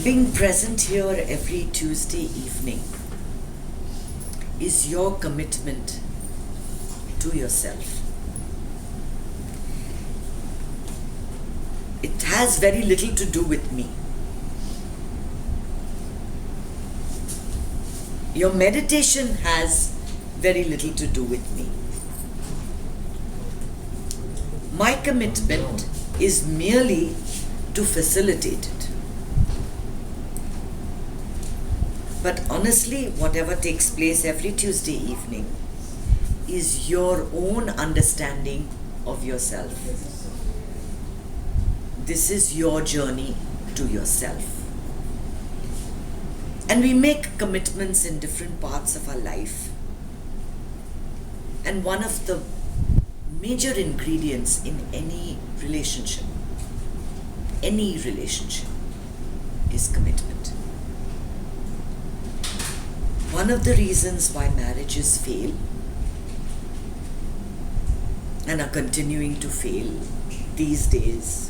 Being present here every Tuesday evening is your commitment to yourself. It has very little to do with me. Your meditation has very little to do with me. My commitment is merely to facilitate it. But honestly, whatever takes place every Tuesday evening is your own understanding of yourself. This is your journey to yourself. And we make commitments in different parts of our life. And one of the major ingredients in any relationship is commitment. One of the reasons why marriages fail and are continuing to fail these days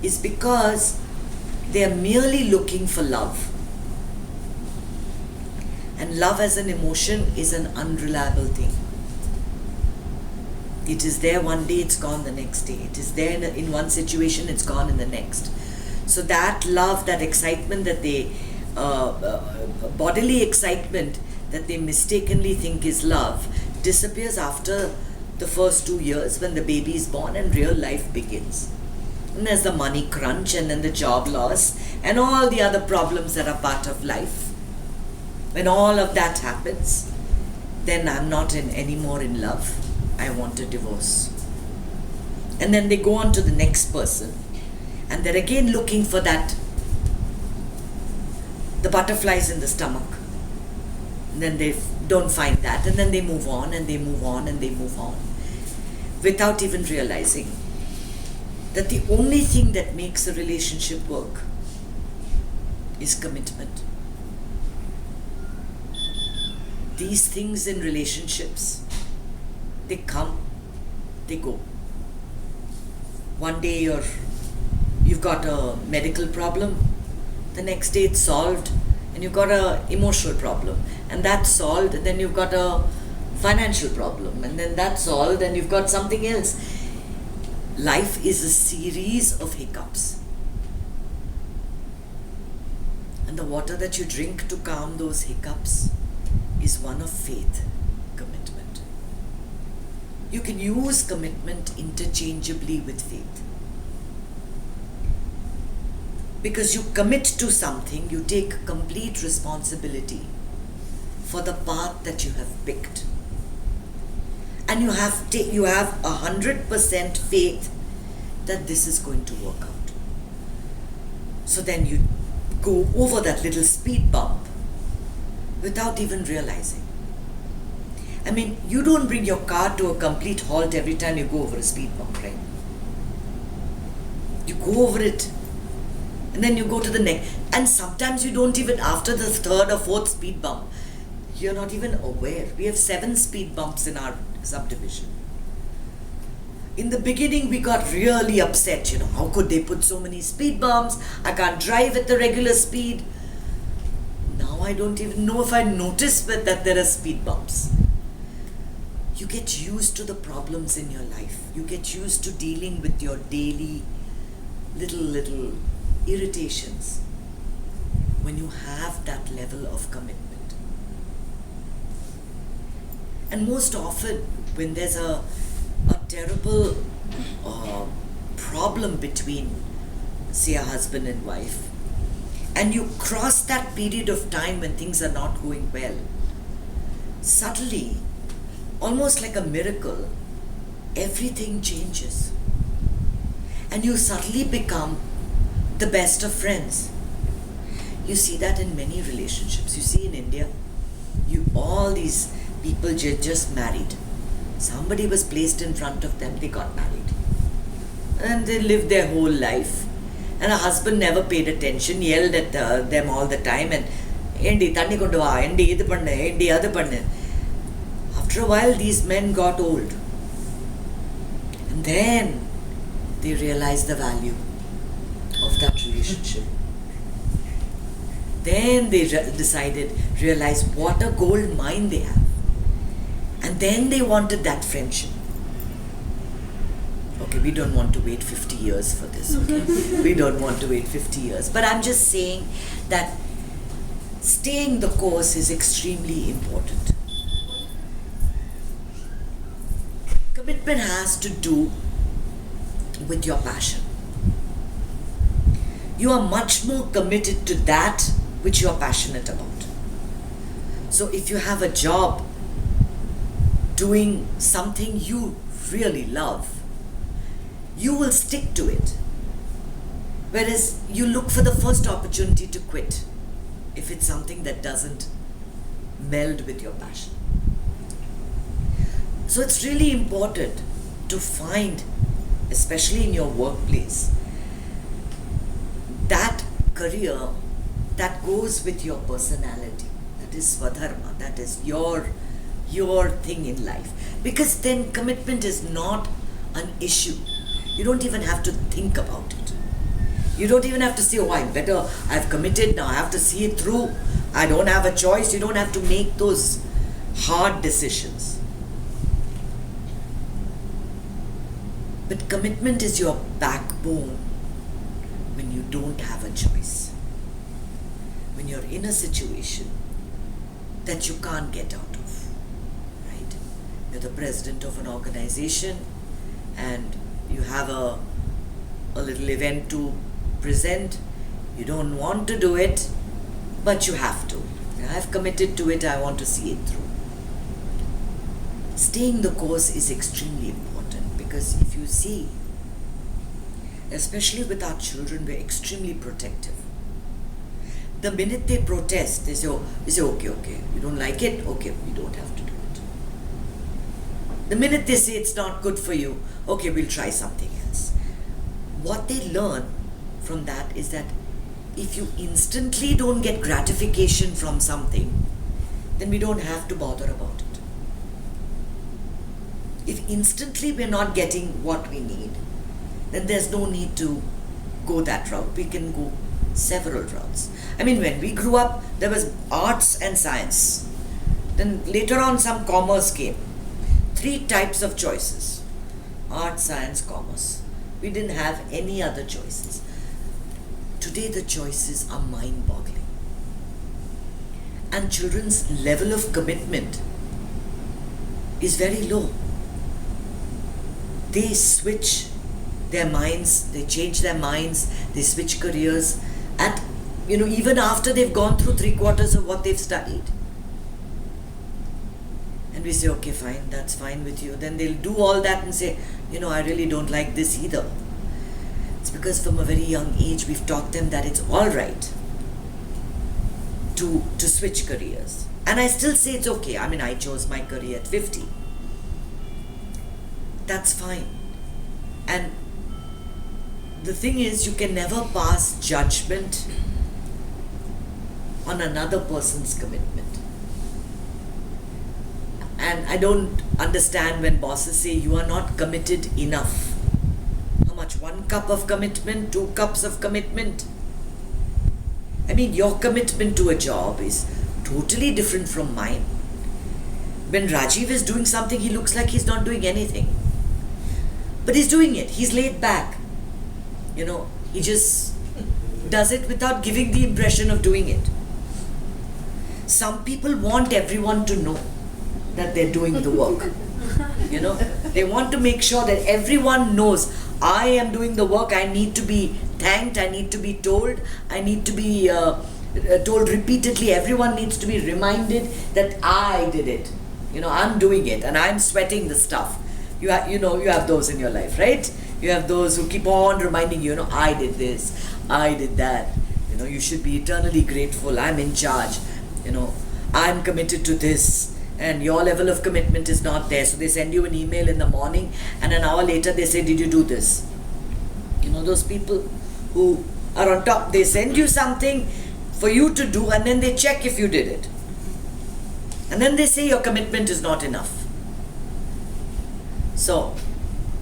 is because they are merely looking for love. And love as an emotion is an unreliable thing. It is there one day, it's gone the next day. It is there in one situation, it's gone in the next. So that love, that excitement that they bodily excitement that they mistakenly think is love disappears after the first 2 years when the baby is born and real life begins. And there's the money crunch and then the job loss and all the other problems that are part of life. When all of that happens, then I'm not anymore in love. I want a divorce. And then they go on to the next person and they're again looking for that, the butterflies in the stomach. And then they don't find that, and then they move on and they move on and they move on without even realizing that the only thing that makes a relationship work is commitment. These things in relationships, they come, they go. One day you've got a medical problem, the next day it's solved, and you've got an emotional problem, and that's solved, and then you've got a financial problem, and then that's solved, and you've got something else. Life is a series of hiccups. And the water that you drink to calm those hiccups is one of faith, commitment. You can use commitment interchangeably with faith. Because you commit to something, you take complete responsibility for the path that you have picked. And you have 100% faith that this is going to work out. So then you go over that little speed bump without even realizing. I mean, you don't bring your car to a complete halt every time you go over a speed bump, right? You go over it, and then you go to the next. And sometimes you don't even, after the third or fourth speed bump, you're not even aware. We have 7 speed bumps in our subdivision. In the beginning, we got really upset. How could they put so many speed bumps? I can't drive at the regular speed. Now I don't even know if I notice that there are speed bumps. You get used to the problems in your life. You get used to dealing with your daily little irritations when you have that level of commitment. And most often when there's a terrible problem between, say, a husband and wife, and you cross that period of time when things are not going well, suddenly, almost like a miracle, everything changes. And you suddenly become the best of friends. You see that in many relationships. You see in India, all these people just married. Somebody was placed in front of them, they got married. And they lived their whole life. And a husband never paid attention, yelled at them all the time, and Endi thanni kondu va, endi idu pannu, endi adu pannu. After a while, these men got old. And then they realized the value of that relationship. Then they realized what a gold mine they have. And then they wanted that friendship. Okay, we don't want to wait 50 years for this, okay? We don't want to wait 50 years. But I'm just saying that staying the course is extremely important. Commitment has to do with your passion. You are much more committed to that which you are passionate about. So if you have a job doing something you really love, you will stick to it. Whereas you look for the first opportunity to quit if it's something that doesn't meld with your passion. So it's really important to find, especially in your workplace, that career that goes with your personality. That is Swadharma, that is your thing in life. Because then commitment is not an issue. You don't even have to think about it. You don't even have to say, I've committed, now I have to see it through. I don't have a choice. You don't have to make those hard decisions. But commitment is your backbone when you don't have a choice. When you're in a situation that you can't get out of, right? You're the president of an organization and you have a little event to present. You don't want to do it, but you have to. I've committed to it, I want to see it through. Staying the course is extremely important because if you see, especially with our children, we're extremely protective. The minute they protest, they say, okay, you don't like it? Okay, we don't have to do it. The minute they say it's not good for you, okay, we'll try something else. What they learn from that is that if you instantly don't get gratification from something, then we don't have to bother about it. If instantly we're not getting what we need, then there's no need to go that route. We can go several routes. I mean, when we grew up, there was arts and science. Then later on, some commerce came. 3 types of choices: art, science, commerce. We didn't have any other choices. Today, the choices are mind-boggling. And children's level of commitment is very low. They switch their minds, they change their minds, they switch careers at, even after they've gone through 3/4 of what they've studied. And we say, okay, fine, that's fine with you. Then they'll do all that and say, I really don't like this either. It's because from a very young age, we've taught them that it's all right to switch careers. And I still say it's okay. I mean, I chose my career at 50. That's fine. And the thing is, you can never pass judgment on another person's commitment. And I don't understand when bosses say you are not committed enough. How much? 1 cup of commitment? 2 cups of commitment? I mean, your commitment to a job is totally different from mine. When Rajiv is doing something, he looks like he's not doing anything. But he's doing it. He's laid back. He just does it without giving the impression of doing it. Some people want everyone to know that they're doing the work. They want to make sure that everyone knows, I am doing the work, I need to be thanked, I need to be told, I need to be told repeatedly, everyone needs to be reminded that I did it. I'm doing it and I'm sweating the stuff. You have those in your life, right? You have those who keep on reminding you, I did this, I did that. You should be eternally grateful. I'm in charge. I'm committed to this. And your level of commitment is not there. So they send you an email in the morning and an hour later they say, did you do this? Those people who are on top, they send you something for you to do and then they check if you did it. And then they say your commitment is not enough. So,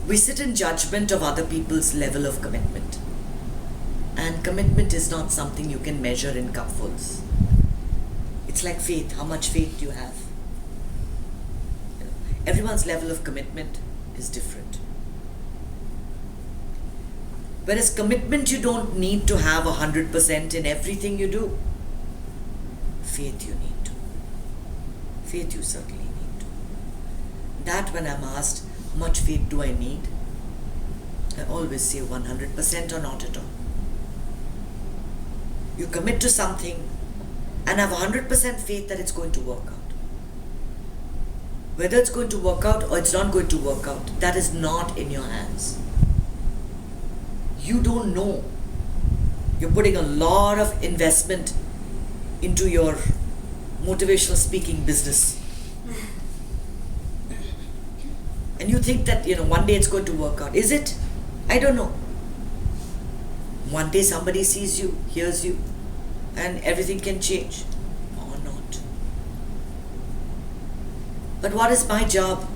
we sit in judgment of other people's level of commitment. And commitment is not something you can measure in cupfuls. It's like faith. How much faith do you have? Everyone's level of commitment is different. Whereas commitment, you don't need to have 100% in everything you do. Faith you need to. Faith you certainly need to. That when I'm asked, how much faith do I need? I always say 100% or not at all. You commit to something and have 100% faith that it's going to work out. Whether it's going to work out or it's not going to work out, that is not in your hands. You don't know. You're putting a lot of investment into your motivational speaking business. And you think that, one day it's going to work out. Is it? I don't know. One day somebody sees you, hears you, and everything can change or not. But what is my job?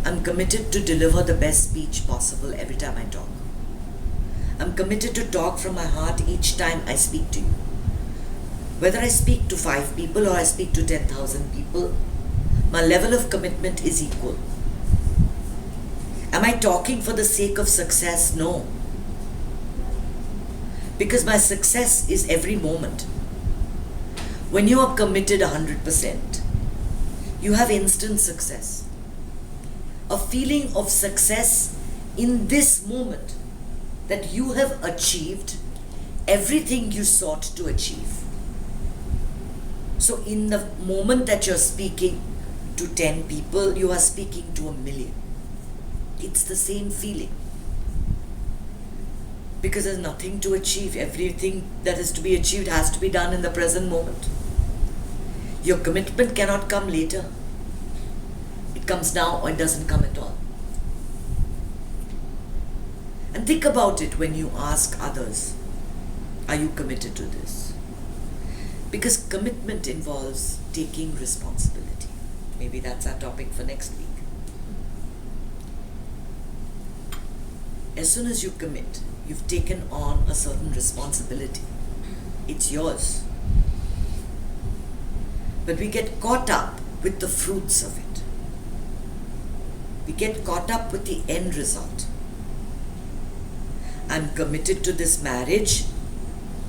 I'm committed to deliver the best speech possible every time I talk. I'm committed to talk from my heart each time I speak to you. Whether I speak to 5 people or I speak to 10,000 people, my level of commitment is equal. Am I talking for the sake of success? No. Because my success is every moment. When you are committed 100%, you have instant success. A feeling of success in this moment that you have achieved everything you sought to achieve. So in the moment that you're speaking to 10 people, you are speaking to 1 million. It's the same feeling. Because there's nothing to achieve. Everything that is to be achieved has to be done in the present moment. Your commitment cannot come later. It comes now or it doesn't come at all. And think about it when you ask others, are you committed to this? Because commitment involves taking responsibility. Maybe that's our topic for next week. As soon as you commit, you've taken on a certain responsibility. It's yours. But we get caught up with the fruits of it. We get caught up with the end result. I'm committed to this marriage,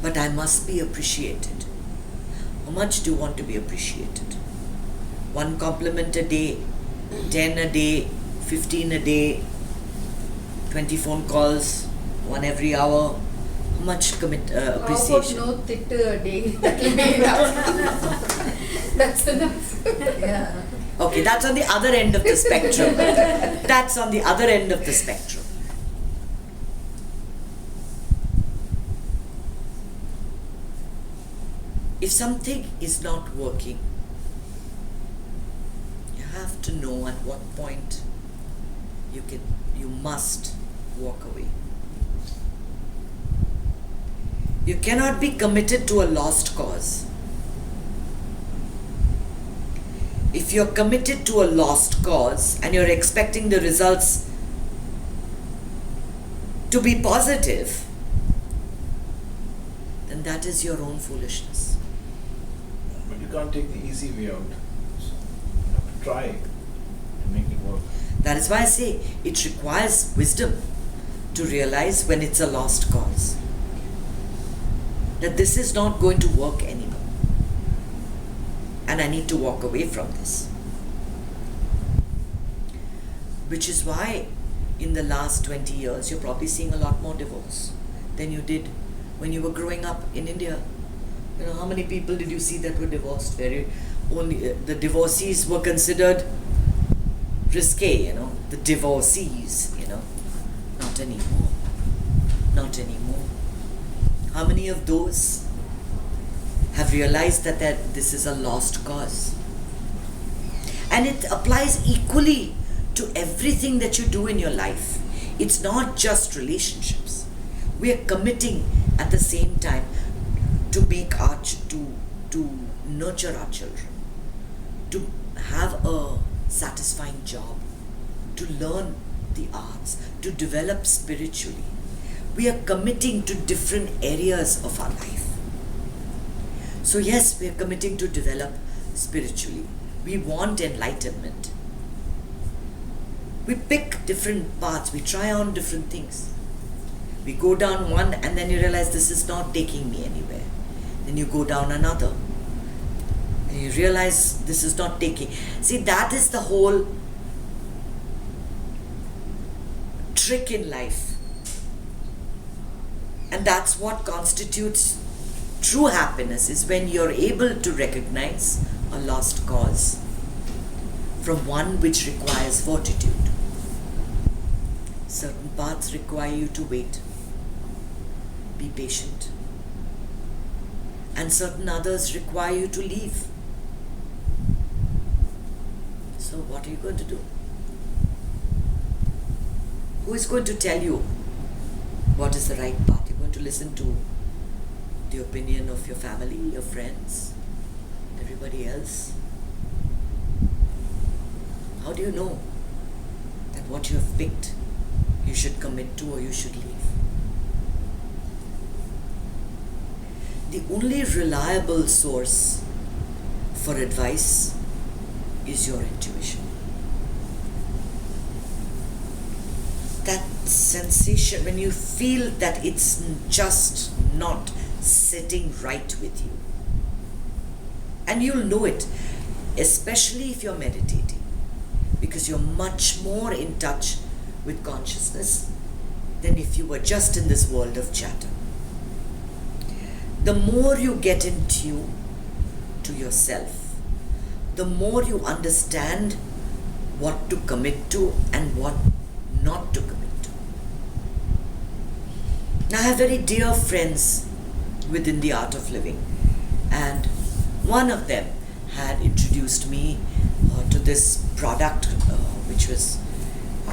but I must be appreciated. How much do you want to be appreciated? 1 compliment a day, 10 a day, 15 a day, 20 phone calls, 1 every hour. How much appreciation? How about no tit a day? That will be enough. That's enough. Yeah. Okay, that's on the other end of the spectrum. That's on the other end of the spectrum. If something is not working, you have to know at what point you must walk away. You cannot be committed to a lost cause. If you're committed to a lost cause and you're expecting the results to be positive, then that is your own foolishness. But you can't take the easy way out. So you have to try to make it work. That is why I say it requires wisdom to realize when it's a lost cause, that this is not going to work anymore and I need to walk away from this. Which is why in the last 20 years you're probably seeing a lot more divorce than you did when you were growing up in India. How many people did you see that were divorced? The divorcees were considered risque, the divorcees, not anymore. Not anymore. How many of those have realized that this is a lost cause? And it applies equally to everything that you do in your life. It's not just relationships. We are committing at the same time to nurture our children, to have a satisfying job, to learn the arts, to develop spiritually. we are committing to different areas of our life. So yes, we are committing to develop spiritually. We want enlightenment. We pick different paths, we try on different things. We go down one and then you realize this is not taking me anywhere. Then you go down another. And you realize this is not taking. See, that is the whole trick in life. And that's what constitutes true happiness, is when you're able to recognize a lost cause from one which requires fortitude. Certain paths require you to wait, be patient, and certain others require you to leave. So what are you going to do? Who is going to tell you what is the right path? You're going to listen to the opinion of your family, your friends, everybody else? How do you know that what you have picked you should commit to or you should leave? The only reliable source for advice is your intuition. That sensation when you feel that it's just not sitting right with you. And you'll know it, especially if you're meditating, because you're much more in touch with consciousness than if you were just in this world of chatter. The more you get in tune to yourself, the more you understand what to commit to and what not to commit to. Now, I have very dear friends within the art of living, and one of them had introduced me to this product which was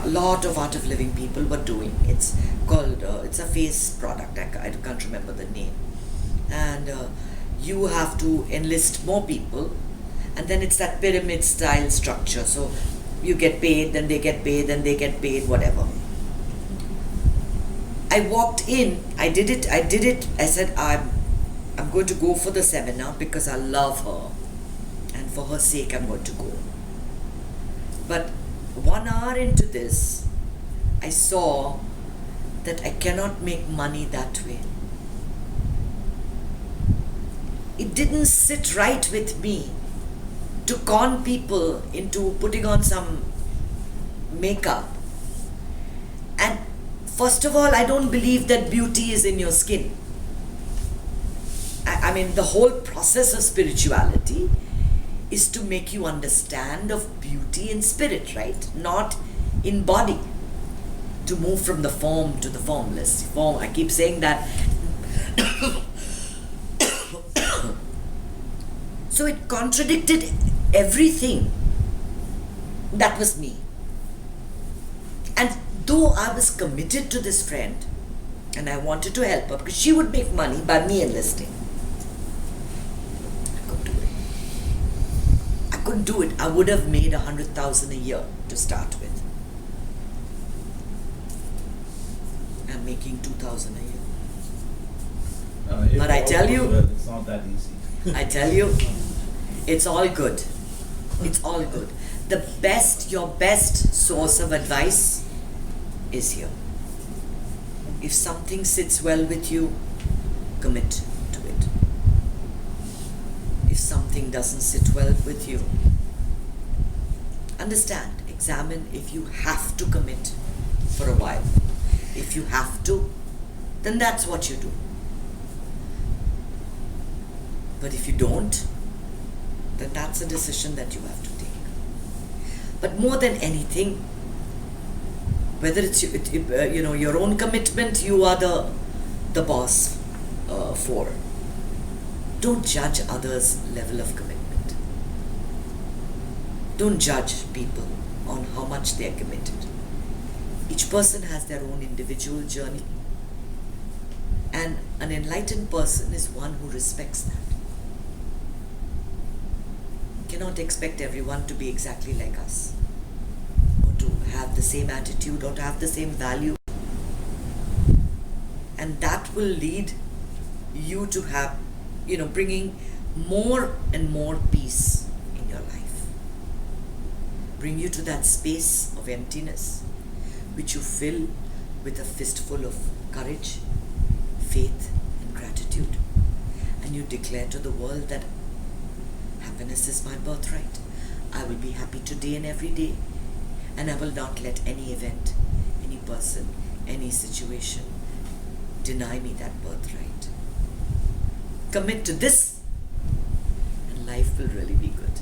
a lot of art of living people were doing. It's called, it's a face product, I can't remember the name. And you have to enlist more people, and then it's that pyramid style structure. So you get paid, then they get paid, then they get paid, whatever. I walked in, I did it, I said, I'm going to go for the seminar because I love her, and for her sake I'm going to go. But 1 hour into this, I saw that I cannot make money that way. It didn't sit right with me to con people into putting on some makeup. And first of all, I don't believe that beauty is in your skin. I mean, the whole process of spirituality is to make you understand of beauty in spirit, right? Not in body. To move from the form to the formless. Form, I keep saying that. So it contradicted everything that was me. And though I was committed to this friend and I wanted to help her because she would make money by me enlisting, I couldn't do it. I would have made 100,000 a year to start with. I'm making 2,000 a year. But I tell you, it's not that easy. I tell you, it's all good. It's all good. Your best source of advice is here. If something sits well with you, commit to it. If something doesn't sit well with you, understand, examine if you have to commit for a while. If you have to, then that's what you do. But if you don't, then that's a decision that you have to take. But more than anything, whether it's your own commitment, you are the boss for. Don't judge others' level of commitment. Don't judge people on how much they are committed. Each person has their own individual journey, and an enlightened person is one who respects that. Cannot expect everyone to be exactly like us, or to have the same attitude, or to have the same value. And that will lead you to have, bringing more and more peace in your life. Bring you to that space of emptiness, which you fill with a fistful of courage, faith, and gratitude. And you declare to the world that happiness is my birthright. I will be happy today and every day. And I will not let any event, any person, any situation deny me that birthright. Commit to this, and life will really be good.